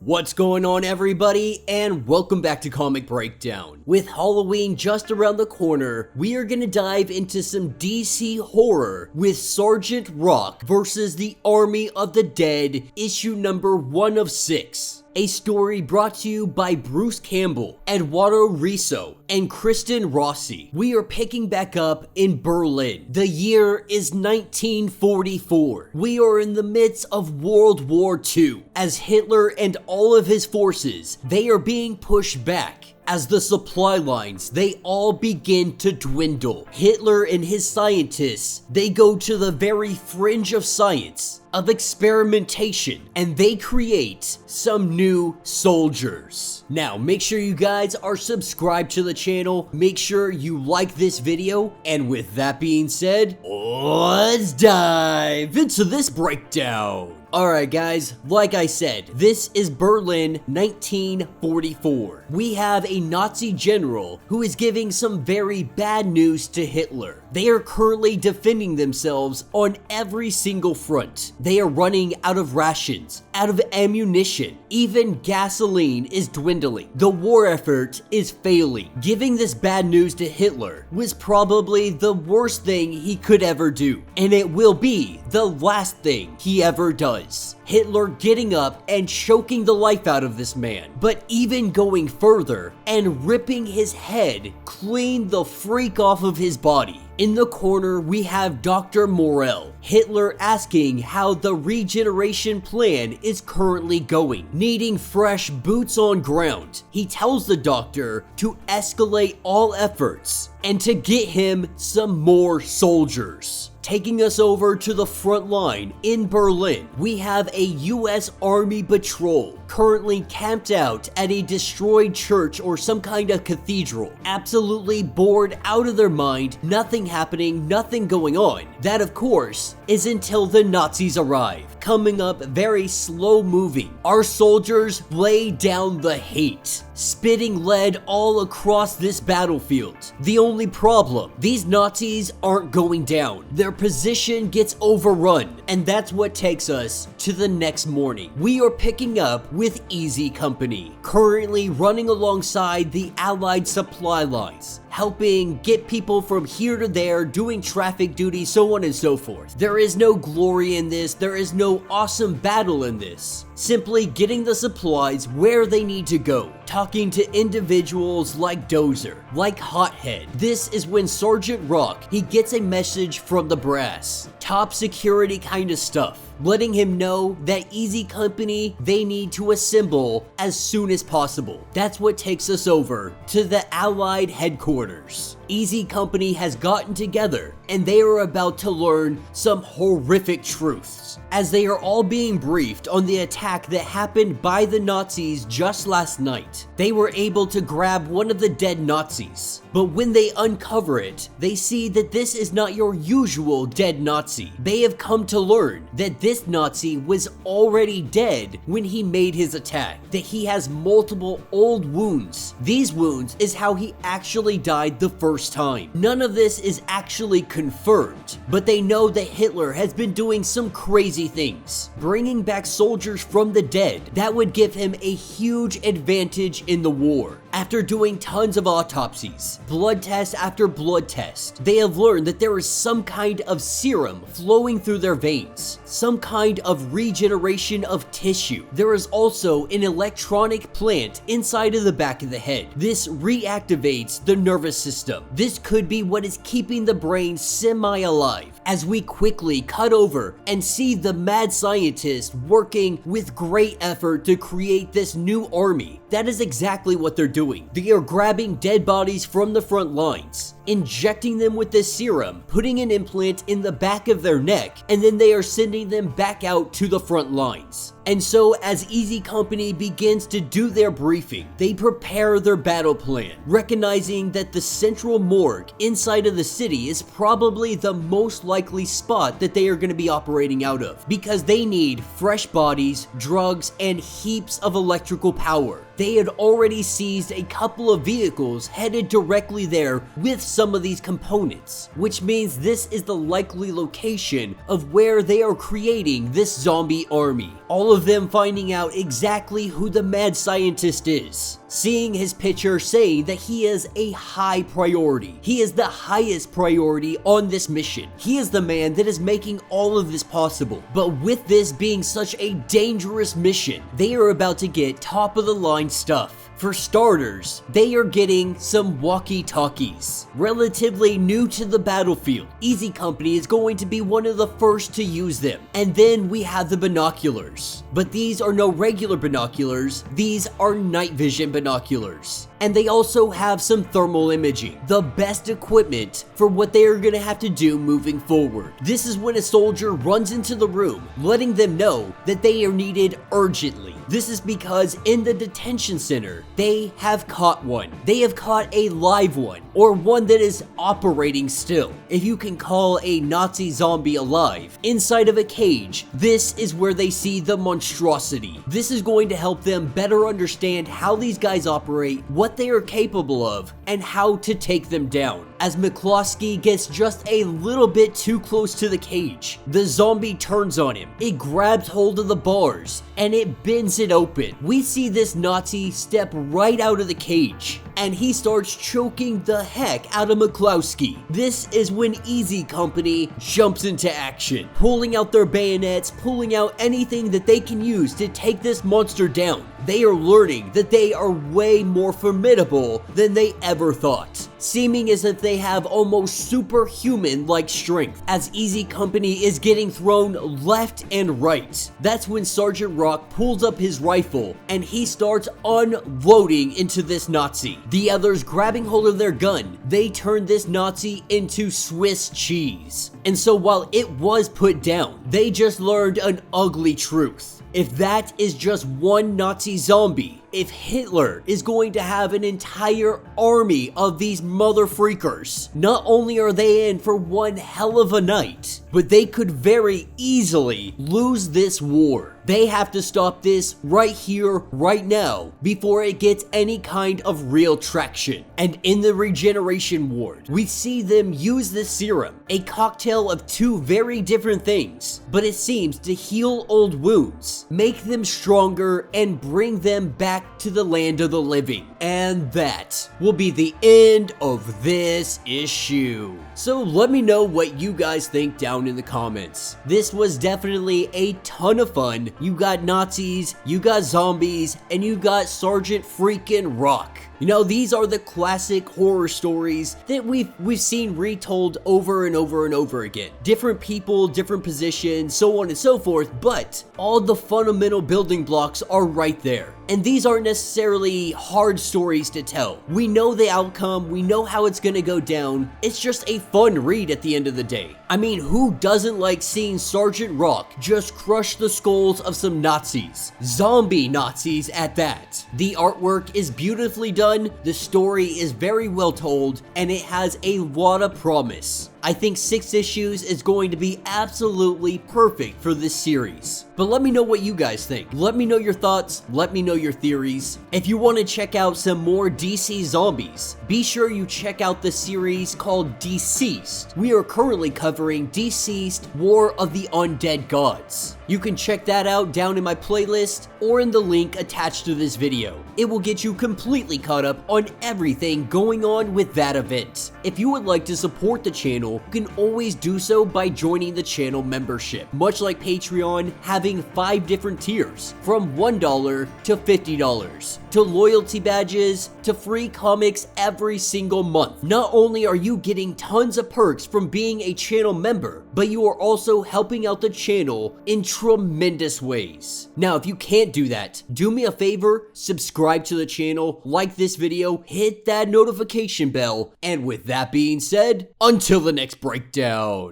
What's going on, everybody, and welcome back to Comic Breakdown. With Halloween just around the corner, we are gonna dive into some DC horror with Sergeant Rock versus the Army of the Dead, issue number 1 of 6. A story brought to you by Bruce Campbell, Eduardo Risso, and Kristen Rossi. We are picking back up in Berlin. The year is 1944. We are in the midst of World War II, as Hitler and all of his forces, they are being pushed back. As the supply lines, they all begin to dwindle. Hitler and his scientists, they go to the very fringe of science, of experimentation, and they create some new soldiers. Now, make sure you guys are subscribed to the channel, make sure you like this video, and with that being said, let's dive into this breakdown. Alright guys, like I said, this is Berlin 1944. We have a Nazi general who is giving some very bad news to Hitler. They are currently defending themselves on every single front. They are running out of rations, out of ammunition, even gasoline is dwindling. The war effort is failing. Giving this bad news to Hitler was probably the worst thing he could ever do, and it will be the last thing he ever does. Hitler getting up and choking the life out of this man, but even going further and ripping his head clean the freak off of his body. In the corner, we have Dr. Morell. Hitler asking how the regeneration plan is currently going, needing fresh boots on ground. He tells the doctor to escalate all efforts and to get him some more soldiers. Taking us over to the front line in Berlin, we have a US Army patrol currently camped out at a destroyed church or some kind of cathedral. Absolutely bored out of their mind, nothing happening, nothing going on. That, of course, is until the Nazis arrive. Coming up very slow moving, our soldiers lay down the hate, spitting lead all across this battlefield. The only problem, these Nazis aren't going down. Their position gets overrun, and that's what takes us to the next morning. We are picking up with Easy Company, currently running alongside the Allied supply lines, helping get people from here to there, doing traffic duty, so on and so forth. There is no glory in this, there is no awesome battle in this. Simply getting the supplies where they need to go. Talking to individuals like Dozer, like Hothead. This is when Sergeant Rock, he gets a message from the brass. Top security kind of stuff. Letting him know that Easy Company, they need to assemble as soon as possible. That's what takes us over to the Allied headquarters. Easy Company has gotten together and they are about to learn some horrific truths, as they are all being briefed on the attack that happened by the Nazis just last night. They were able to grab one of the dead Nazis, but when they uncover it, they see that this is not your usual dead Nazi. They have come to learn that this Nazi was already dead when he made his attack, that he has multiple old wounds. These wounds is how he actually died the first time. None of this is actually confirmed, but they know that Hitler has been doing some crazy things, bringing back soldiers from the dead. That would give him a huge advantage in the war. After doing tons of autopsies, blood test after blood test, they have learned that there is some kind of serum flowing through their veins, some kind of regeneration of tissue. There is also an electronic plant inside of the back of the head. This reactivates the nervous system. This could be what is keeping the brain semi-alive. As we quickly cut over and see the mad scientist working with great effort to create this new army. That is exactly what they're doing. They are grabbing dead bodies from the front lines, injecting them with this serum, putting an implant in the back of their neck, and then they are sending them back out to the front lines. And so as Easy Company begins to do their briefing, they prepare their battle plan, recognizing that the central morgue inside of the city is probably the most likely spot that they are going to be operating out of, because they need fresh bodies, drugs, and heaps of electrical power. they had already seized a couple of vehicles headed directly there with some of these components, which means this is the likely location of where they are creating this zombie army. All of them finding out exactly who the mad scientist is, seeing his picture saying that he is a high priority. He is the highest priority on this mission. He is the man that is making all of this possible. But with this being such a dangerous mission, they are about to get top of the line stuff. For starters, they are getting some walkie-talkies. Relatively new to the battlefield, Easy Company is going to be one of the first to use them. And then we have the binoculars. But these are no regular binoculars, these are night vision binoculars. And they also have some thermal imaging, the best equipment for what they are going to have to do moving forward. This is when a soldier runs into the room, letting them know that they are needed urgently. This is because in the detention center, they have caught one. They have caught a live one, or one that is operating still. If you can call a Nazi zombie alive, inside of a cage, this is where they see the monstrosity. This is going to help them better understand how these guys operate, what they are capable of, and how to take them down. As McCloskey gets just a little bit too close to the cage, the zombie turns on him. It grabs hold of the bars, and it bends it open. We see this Nazi step right out of the cage, and he starts choking the heck out of McCloskey. This is when Easy Company jumps into action, pulling out their bayonets, pulling out anything that they can use to take this monster down. They are learning that they are way more formidable than they ever thought, seeming as if they have almost superhuman-like strength, as Easy Company is getting thrown left and right. That's when Sergeant Rock pulls up his rifle and he starts unloading into this Nazi. The others grabbing hold of their gun, they turn this Nazi into Swiss cheese. And so while it was put down, they just learned an ugly truth. If that is just one Nazi zombie, if Hitler is going to have an entire army of these mother freakers, not only are they in for one hell of a night, but they could very easily lose this war. They have to stop this right here, right now, before it gets any kind of real traction. And in the regeneration ward, we see them use this serum, a cocktail of two very different things, but it seems to heal old wounds, make them stronger, and bring them back to the land of the living. And that will be the end of this issue. So let me know what you guys think down in the comments. This was definitely a ton of fun. You got Nazis, you got zombies, and you got Sergeant freaking Rock. You know, these are the classic horror stories that we've seen retold over and over and over again. Different people, different positions, so on and so forth, but all the fundamental building blocks are right there. And these aren't necessarily hard stories to tell. We know the outcome, we know how it's gonna go down. It's just a fun read at the end of the day. I mean, who doesn't like seeing Sergeant Rock just crush the skulls of some Nazis? Zombie Nazis at that. The artwork is beautifully done, the story is very well told, and it has a lot of promise. I think 6 issues is going to be absolutely perfect for this series. But let me know what you guys think. Let me know your thoughts, let me know your theories. If you want to check out some more DC zombies, be sure you check out the series called Deceased. We are currently covering Deceased: War of the Undead Gods. You can check that out down in my playlist or in the link attached to this video. It will get you completely caught up on everything going on with that event. If you would like to support the channel, you can always do so by joining the channel membership. Much like Patreon, having 5 different tiers, from $1 to $50, to loyalty badges, to free comics every single month. Not only are you getting tons of perks from being a channel member, but you are also helping out the channel in tremendous ways. Now, if you can't do that, do me a favor, subscribe to the channel, like this video, hit that notification bell, and with that being said, until the next breakdown.